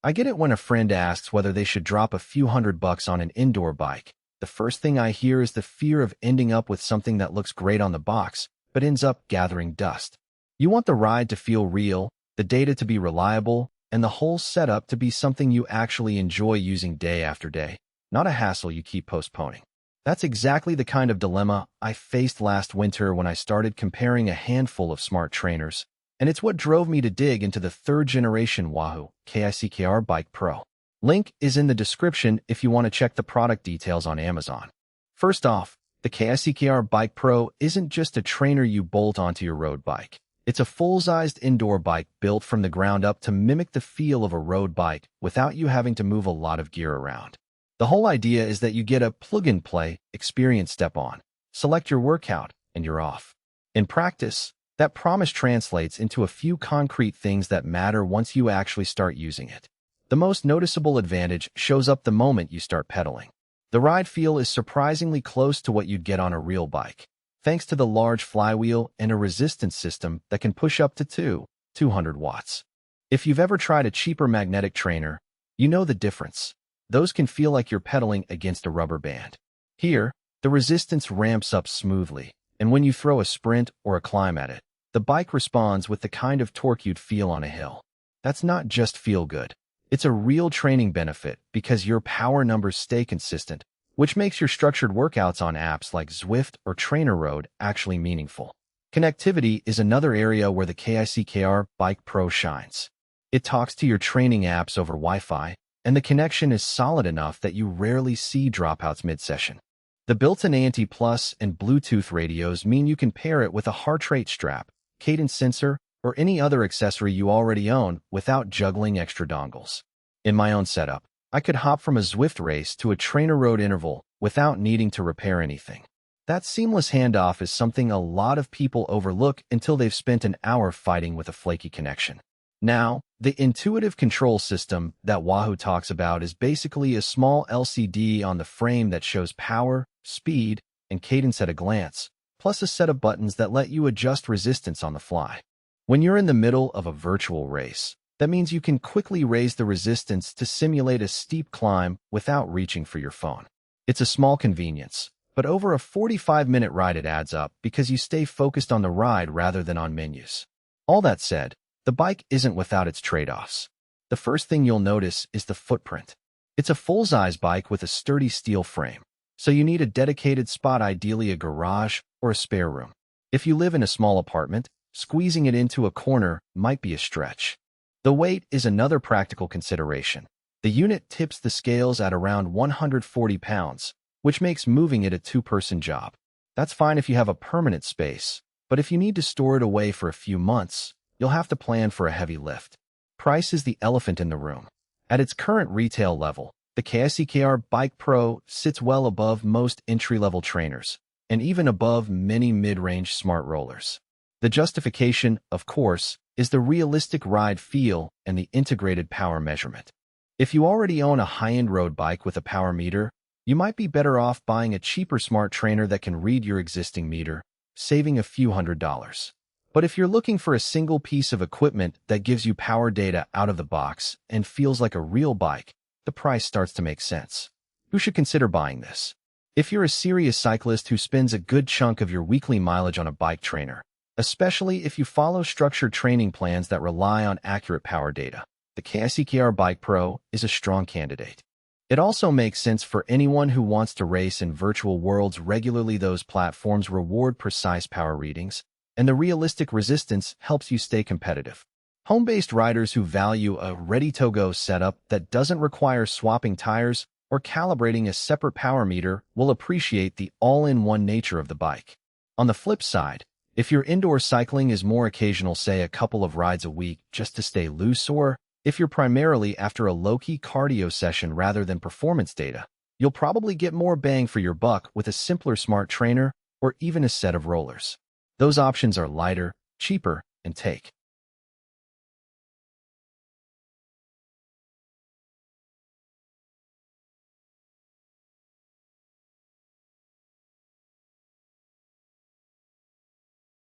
I get it when a friend asks whether they should drop a few $100 on an indoor bike. The first thing I hear is the fear of ending up with something that looks great on the box, but ends up gathering dust. You want the ride to feel real, the data to be reliable, and the whole setup to be something you actually enjoy using day after day, not a hassle you keep postponing. That's exactly the kind of dilemma I faced last winter when I started comparing a handful of smart trainers, and it's what drove me to dig into the third-generation Wahoo KICKR Bike Pro. Link is in the description if you want to check the product details on Amazon. First off, the KICKR Bike Pro isn't just a trainer you bolt onto your road bike. It's a full-sized indoor bike built from the ground up to mimic the feel of a road bike without you having to move a lot of gear around. The whole idea is that you get a plug-and-play experience. Step on, select your workout, and you're off. In practice, that promise translates into a few concrete things that matter once you actually start using it. The most noticeable advantage shows up the moment you start pedaling. The ride feel is surprisingly close to what you'd get on a real bike, thanks to the large flywheel and a resistance system that can push up to 200 watts. If you've ever tried a cheaper magnetic trainer, you know the difference. Those can feel like you're pedaling against a rubber band. Here, the resistance ramps up smoothly, and when you throw a sprint or a climb at it, the bike responds with the kind of torque you'd feel on a hill. That's not just feel good. It's a real training benefit because your power numbers stay consistent, which makes your structured workouts on apps like Zwift or TrainerRoad actually meaningful. Connectivity is another area where the KICKR Bike Pro shines. It talks to your training apps over Wi-Fi, and the connection is solid enough that you rarely see dropouts mid-session. The built-in ANT Plus and Bluetooth radios mean you can pair it with a heart rate strap, cadence sensor, or any other accessory you already own without juggling extra dongles. In my own setup, I could hop from a Zwift race to a TrainerRoad interval without needing to repair anything. That seamless handoff is something a lot of people overlook until they've spent an hour fighting with a flaky connection. Now, the intuitive control system that Wahoo talks about is basically a small LCD on the frame that shows power, speed, and cadence at a glance, plus a set of buttons that let you adjust resistance on the fly. When you're in the middle of a virtual race, that means you can quickly raise the resistance to simulate a steep climb without reaching for your phone. It's a small convenience, but over a 45-minute ride it adds up because you stay focused on the ride rather than on menus. All that said, the bike isn't without its trade-offs. The first thing you'll notice is the footprint. It's a full-size bike with a sturdy steel frame, so you need a dedicated spot, ideally a garage or a spare room. If you live in a small apartment, squeezing it into a corner might be a stretch. The weight is another practical consideration. The unit tips the scales at around 140 pounds, which makes moving it a two-person job. That's fine if you have a permanent space, but if you need to store it away for a few months, you'll have to plan for a heavy lift. Price is the elephant in the room. At its current retail level, the KICKR Bike Pro sits well above most entry-level trainers, and even above many mid-range smart rollers. The justification, of course, is the realistic ride feel and the integrated power measurement. If you already own a high-end road bike with a power meter, you might be better off buying a cheaper smart trainer that can read your existing meter, saving a few $100s. But if you're looking for a single piece of equipment that gives you power data out of the box and feels like a real bike, the price starts to make sense. Who should consider buying this? If you're a serious cyclist who spends a good chunk of your weekly mileage on a bike trainer, especially if you follow structured training plans that rely on accurate power data, the KICKR Bike Pro is a strong candidate. It also makes sense for anyone who wants to race in virtual worlds regularly. Those platforms reward precise power readings, and the realistic resistance helps you stay competitive. Home-based riders who value a ready-to-go setup that doesn't require swapping tires or calibrating a separate power meter will appreciate the all-in-one nature of the bike. On the flip side, if your indoor cycling is more occasional, say a couple of rides a week just to stay loose, or if you're primarily after a low-key cardio session rather than performance data, you'll probably get more bang for your buck with a simpler smart trainer or even a set of rollers. Those options are lighter, cheaper, and take